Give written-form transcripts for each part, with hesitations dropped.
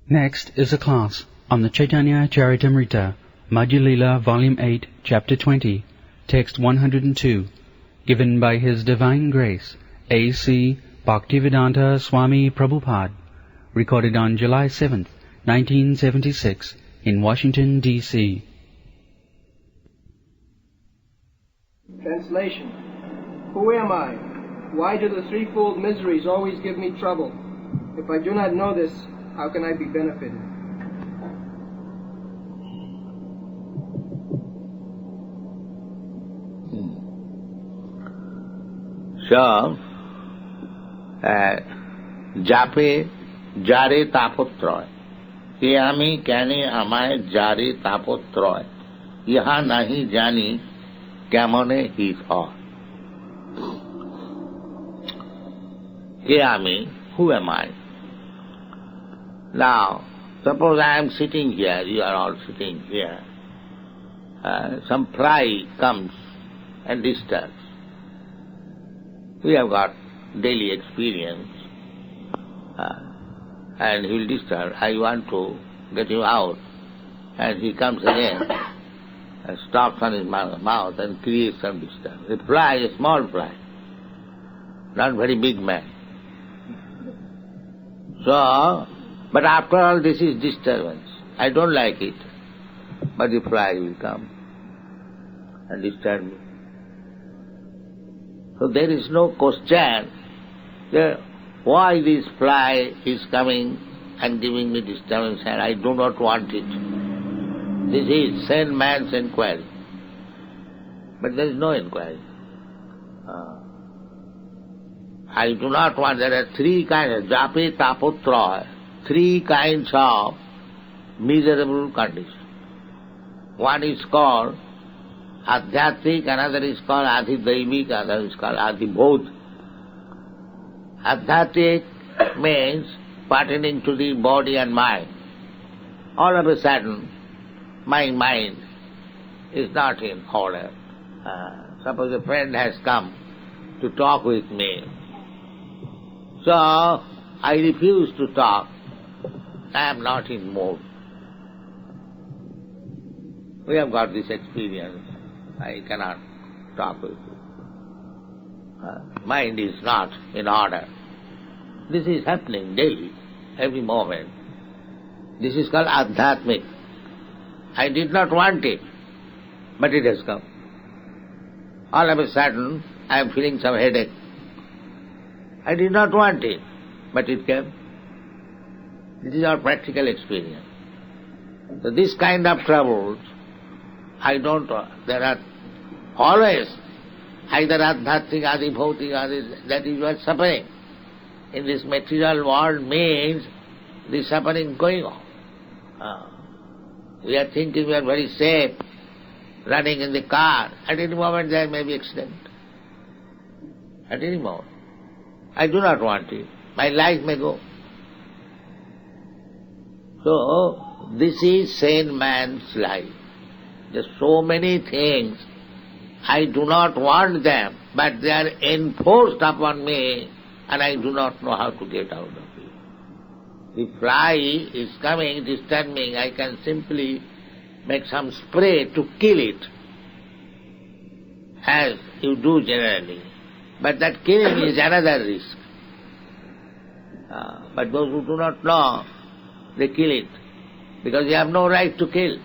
Next is a class on the Caitanya-caritāmṛta, Madhya-līlā, Volume 8, Chapter 20, Text 102, given by His Divine Grace, A.C. Bhaktivedanta Swami Prabhupada, recorded on July 7th, 1976, in Washington, D.C. Translation. Who am I? Why do the threefold miseries always give me trouble? If I do not know this, how can I be benefited? So, jape jare tapotroy. Ye ami kani amaye jare tapotroy. Yaha nahi jani kemone his or. Ye ami, who am I? Now, suppose I am sitting here, you are all sitting here. Some fly comes and disturbs. We have got daily experience, and he will disturb. I want to get him out, and he comes again and stops on his mouth and creates some disturbance. A fly, a small fly, not very big man. So, but after all, this is disturbance. I don't like it, but the fly will come and disturb me. So there is no question why this fly is coming and giving me disturbance, and I do not want it. This is sane man's inquiry. But there is no inquiry. I do not want. There are three kinds of jape tapotroy, three kinds of miserable conditions. One is called adhyatmic, another is called adhidaivik, another is called adhibhut. Adhyatmic means pertaining to the body and mind. All of a sudden, my mind is not in order. Suppose a friend has come to talk with me. So, I refuse to talk. I am not in mood. We have got this experience. I cannot talk with you. Mind is not in order. This is happening daily, every moment. This is called adhyatmic. I did not want it, but it has come. All of a sudden, I am feeling some headache. I did not want it, but it came. This is our practical experience. So this kind of troubles, I don't want. There are always either adhyatmic, adhibhautik, that is what suffering in this material world means the suffering going on. We are thinking we are very safe, running in the car. At any moment there may be accident. At any moment. I do not want it. My life may go. So, this is sane man's life. There are so many things, I do not want them, but they are enforced upon me, and I do not know how to get out of it. The fly is coming, disturbing, I can simply make some spray to kill it, as you do generally. But that killing is another risk. But those who do not know, they kill it, because they have no right to kill.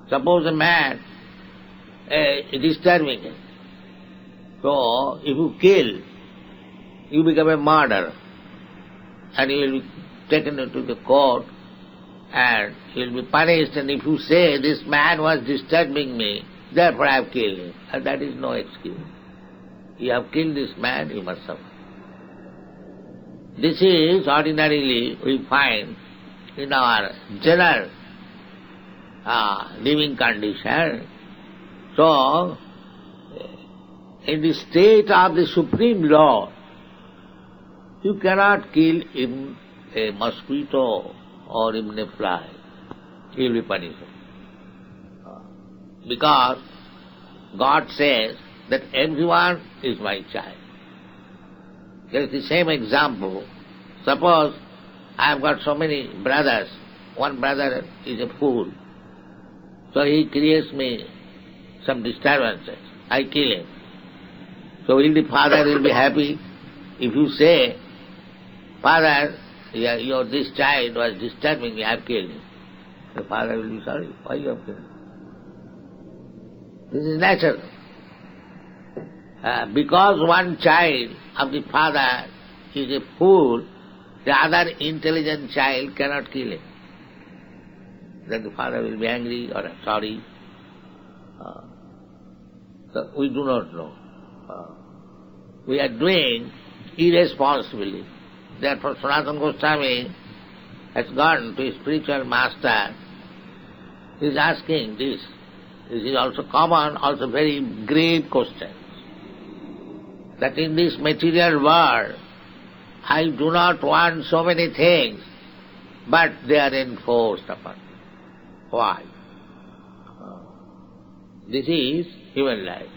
Suppose a man is disturbing it. So, if you kill, you become a murderer, and you will be taken into the court, and you will be punished, and if you say, this man was disturbing me, therefore I have killed him, and that is no excuse. You have killed this man, you must suffer. This is ordinarily we find in our general living condition. So, in the state of the Supreme Lord, you cannot kill even a mosquito or even a fly. He will be punished. Because God says that everyone is my child. There is the same example. Suppose I have got so many brothers. One brother is a fool. So he creates me some disturbances. I kill him. So will the father will be happy? If you say, Father, this child was disturbing me, I have killed him. The father will be sorry. Why you have killed him? This is natural. Because one child of the father is a fool, the other intelligent child cannot kill him. Then the father will be angry or sorry. So we do not know. We are doing irresponsibly. Therefore Sanatana Goswami has gone to his spiritual master. He is asking this. This is also common, also very grave question. That in this material world, I do not want so many things, but they are enforced upon me. Why? This is human life.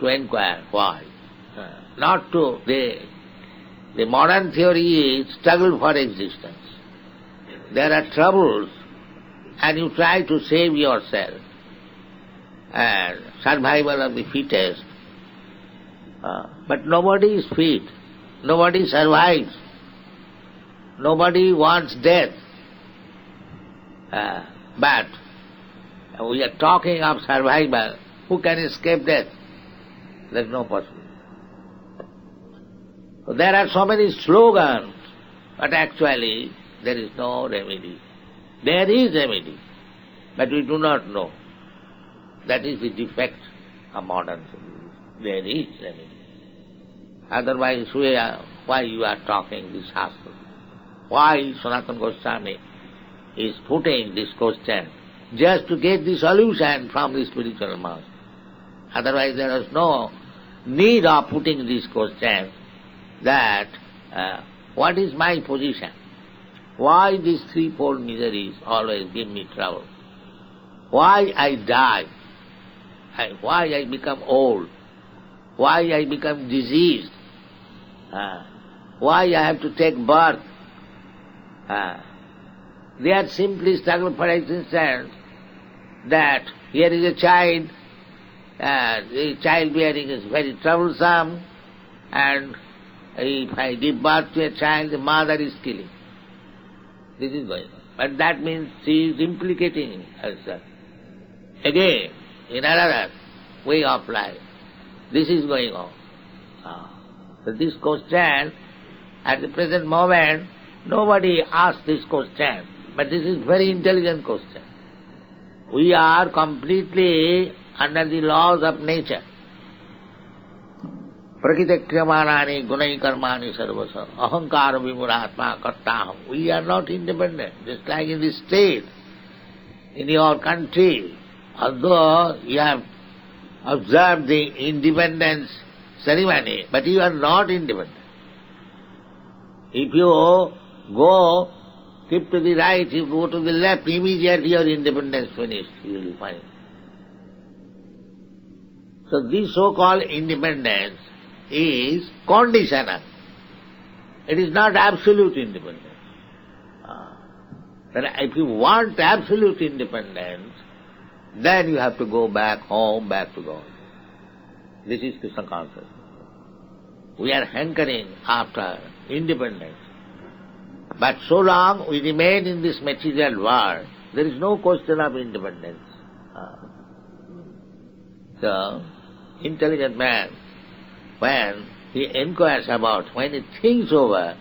To inquire why. Not to... The modern theory is struggle for existence. There are troubles and you try to save yourself. And survival of the fittest. But nobody is fit. Nobody survives. Nobody wants death. But we are talking of survival. Who can escape death? There is no possibility. So there are so many slogans, but actually there is no remedy. There is remedy, but we do not know. That is the defect of modern civilization. There is remedy. Otherwise, why you are talking this Shastra? Why Sanatana Goswami is putting this question? Just to get the solution from the spiritual master. Otherwise there is no need of putting this question that what is my position? Why these threefold miseries always give me trouble? Why I die? Why I become old? Why I become diseased? Why I have to take birth? They are simply struggle for existence. That here is a child, the childbearing is very troublesome, and if I give birth to a child, the mother is killing. This is going on. But that means she is implicating herself. Again, in another way of life, this is going on. So this question, at the present moment, nobody asks this question, but this is very intelligent question. We are completely under the laws of nature. Prakritakriyamanani gunai karmani sarvasa ahankara vimuratma kartaham. We are not independent, just like in the state, in your country. Although you have observed the independence ceremony, but you are not independent. If you go, keep to the right, if you go to the left, immediately your independence finished, you will find. So this so-called independence is conditional. It is not absolute independence. If you want absolute independence, then you have to go back home, back to God. This is Krishna consciousness. We are hankering after independence. But so long we remain in this material world, there is no question of independence. So, intelligent man, when he inquires about, when he thinks over,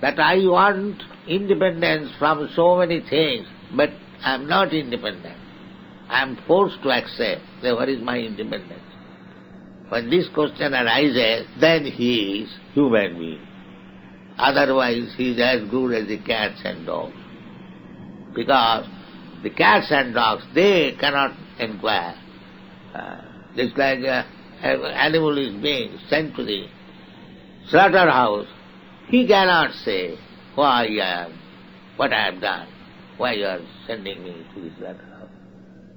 that I want independence from so many things, but I am not independent. I am forced to accept. Then where is my independence? When this question arises, then he is human being. Otherwise he is as good as the cats and dogs. Because the cats and dogs, they cannot inquire. Just like an animal is being sent to the slaughterhouse, he cannot say, why I am, what I have done, why you are sending me to the slaughterhouse.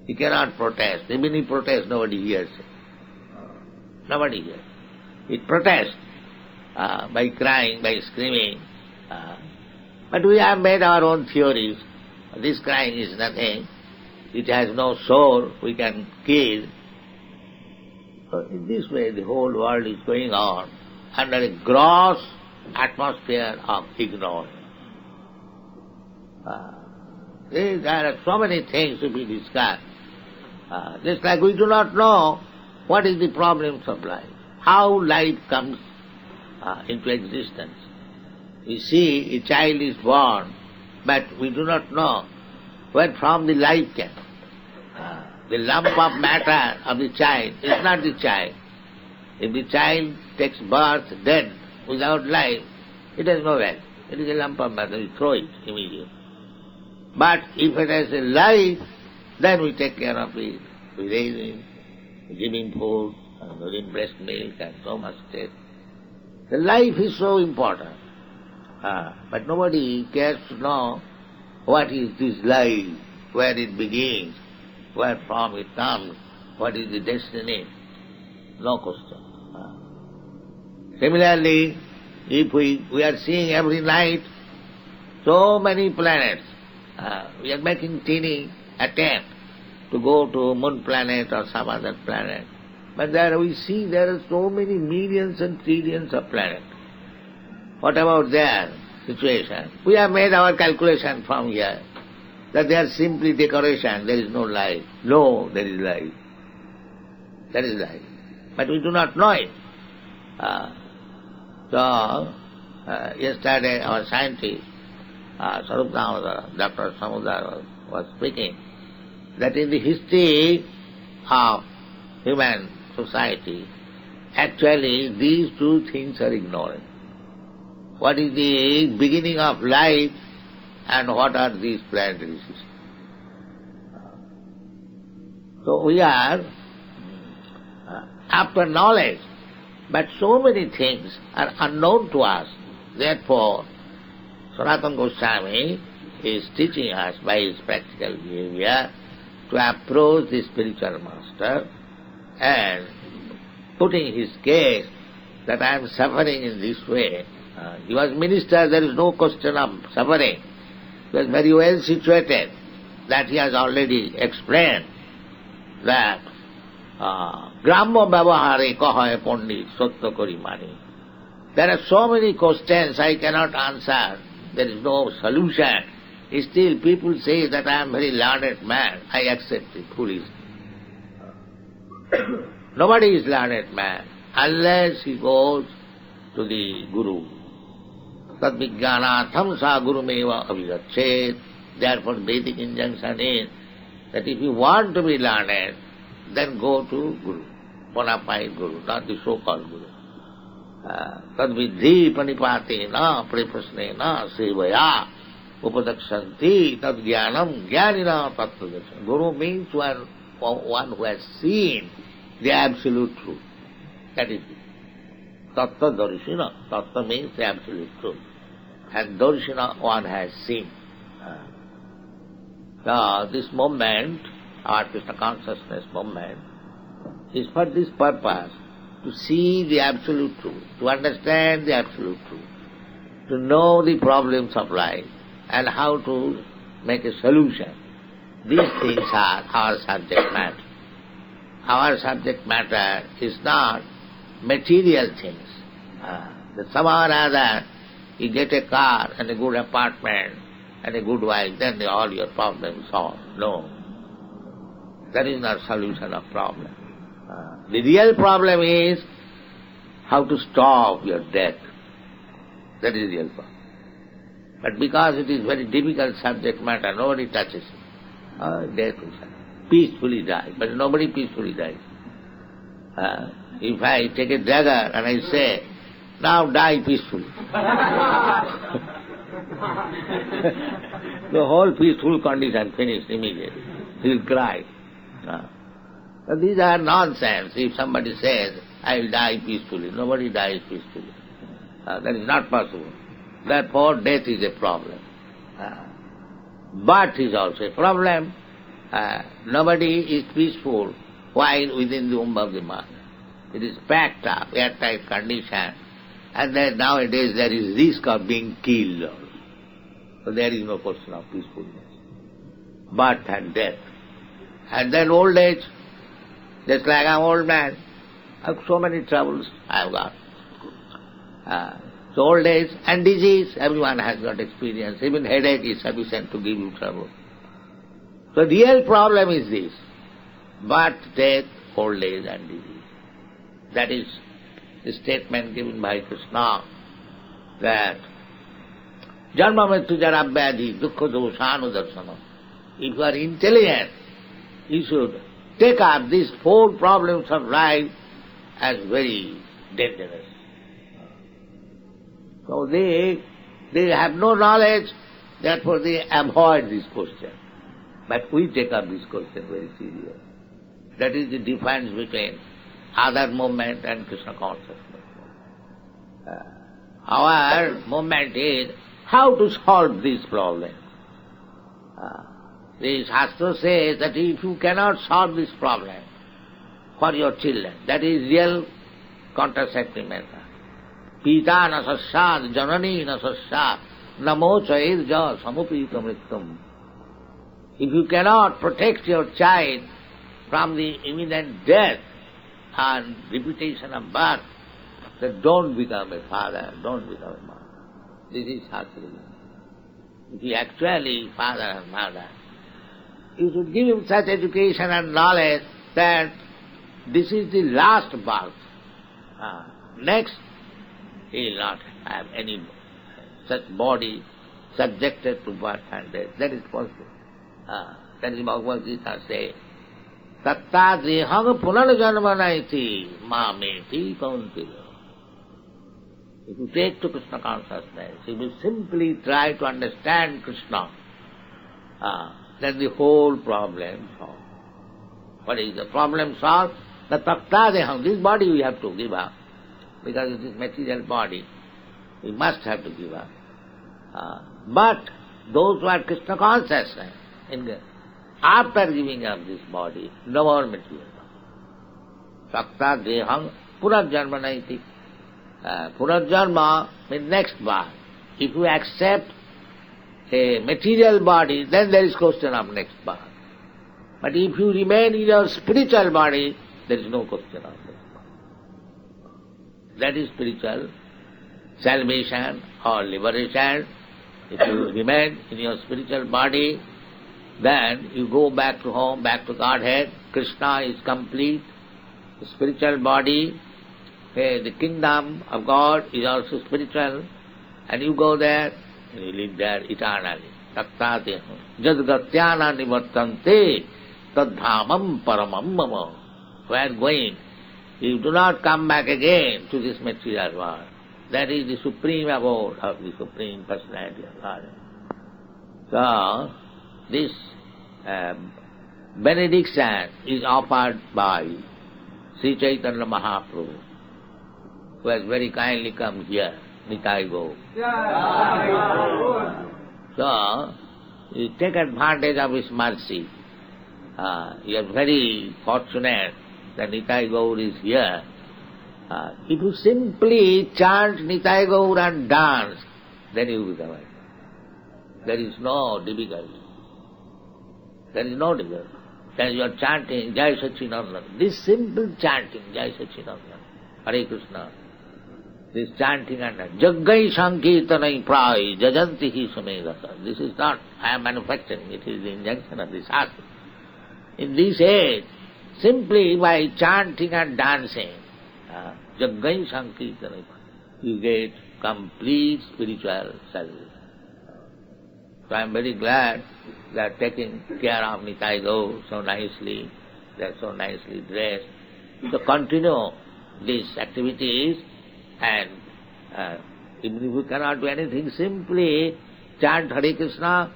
He cannot protest. Even if he protests, nobody hears it. Nobody hears. It protests by crying, by screaming. But we have made our own theories. This crying is nothing. It has no soul, we can kill. So in this way the whole world is going on under a gross atmosphere of ignorance. There are so many things to be discussed. Just like we do not know what is the problems of life, how life comes into existence. We see a child is born, but we do not know where from the life came. The lump of matter of the child is not the child. If the child takes birth dead, without life, it has no value. It is a lump of matter, we throw it immediately. But if it has a life, then we take care of it. We raise him, we give him food, give him breast milk and so much taste. The life is so important. But nobody cares to know what is this life, where it begins, where from it comes, what is the destiny. No question. Similarly, if we are seeing every night so many planets, we are making teeny attempt to go to moon planet or some other planet. But there we see there are so many millions and trillions of planets. What about their situation? We have made our calculation from here, that they are simply decoration, there is no life. No, there is life. There is life. But we do not know it. Yesterday our scientist, Dr. Samudar was speaking, that in the history of human society, actually these two things are ignored. What is the beginning of life and what are these planetary systems? So we are after knowledge, but so many things are unknown to us. Therefore, Sanatana Goswami is teaching us by his practical behavior to approach the spiritual master and putting his case that I am suffering in this way. He was minister, there is no question of suffering. He was very well situated. That he has already explained that Gramma Bhavahare Kahaye Pandit Satya Kari Mani. There are so many questions I cannot answer. There is no solution. Still people say that I am very learned man. I accept it fully. Nobody is learned man unless he goes to the Guru. Tad vijnanatham sa gurumeva abhigachet. Therefore Vedic injunction is that if you want to be learned, then go to Guru, bona fide Guru, not the so-called Guru. Tad vidhi panipate na prepasne na sevaya upadakshanti tad jnanam jnanina tattva. Guru means one who has seen the absolute truth. That is it. Tattva darshina. Tattva means the absolute truth. And darshina one has seen. This moment, our Krishna consciousness moment, is for this purpose, to see the absolute truth, to understand the absolute truth, to know the problems of life and how to make a solution. These things are our subject matter. Our subject matter is not material things. That somehow or other you get a car and a good apartment and a good wife, then all your problems solved. No. That is not solution of problem. The real problem is how to stop your death. That is the real problem. But because it is very difficult subject matter, nobody touches it. Death is peacefully die, but nobody peacefully dies. If I take a dagger and I say, now die peacefully, the whole peaceful condition finished immediately. He will cry. But these are nonsense. If somebody says, I will die peacefully, nobody dies peacefully. That is not possible. Therefore, death is a problem. Birth is also a problem. Nobody is peaceful while within the womb of the mother. It is packed up, airtight condition. And then nowadays there is risk of being killed. So there is no question of peacefulness. Birth and death. And then old age, just like I'm old man, I have so many troubles I have got. So old age and disease, everyone has got experience. Even headache is sufficient to give you trouble. So real problem is this: birth, death, old age and disease. That is the statement given by Krishna, that Janma Mrityu Jara Vyadhi Dukkha Doshanu Darsana. If you are intelligent, you should take up these four problems of life as very dangerous. So they have no knowledge, therefore they avoid this question. But we take up this question very seriously. That is the difference between other movement and Krishna consciousness. Our movement is how to solve this problem. The Shastra says that if you cannot solve this problem for your children, that is real contraceptive method. Pita na sasyad, janani na sasyad, namo chairja samupita mrityum. If you cannot protect your child from the imminent death and repetition of birth, then don't become a father, don't become a mother. This is Shastra. If you actually father and mother, you should give him such education and knowledge that this is the last birth. Next, he will not have any such body subjected to birth and death. That is possible. That is Bhagavad Gita says, Tatta driham punarjanmanaiti mameti kauntiya. If you take to Krishna consciousness, you will simply try to understand Krishna, then the whole problem solved. What is the problem solved? The tatta deham, this body we have to give up, because it is material body, we must have to give up. But those who are Krishna consciousness, after giving up this body, no more material body. Tatta deham punarjanmanaiti. Punarjanma means next birth. If you accept a material body, then there is question of next birth. But if you remain in your spiritual body, there is no question of next birth. That is spiritual salvation or liberation. If you remain in your spiritual body, then you go back to home, back to Godhead. Krishna is complete. The spiritual body, the kingdom of God is also spiritual, and you go there, and you live there eternally. Tattati jadgatyana nivartante tadhamam paramam mama. Where going, you do not come back again to this material world. That is the supreme abode of the Supreme Personality of God. So, this benediction is offered by Sri Chaitanya Mahaprabhu, who has very kindly come here, Nitai Gaur. So, you take advantage of his mercy. You are very fortunate that Nitai Gaur is here. If you simply chant Nitai Gaur and dance, then you become it. There is no difficulty. There is no difficulty. As you are chanting Jai Sachinandana, this simple chanting Jai Sachinandana, Hare Krishna, this chanting and Jaggai Sankirtanai Prai Jajanti Hi Samedasa. This is not I am manufacturing, it is the injunction of the Shastra. In this age, simply by chanting and dancing, Jaggai Sankirtanai, you get complete spiritual service. So I am very glad they are taking care of Nitai Gaur so nicely, they are so nicely dressed. So continue these activities, and even if you cannot do anything, simply chant Hare Krishna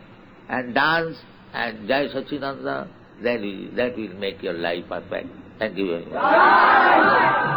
and dance and Jai Sachinandana, that will make your life perfect. Thank you very much.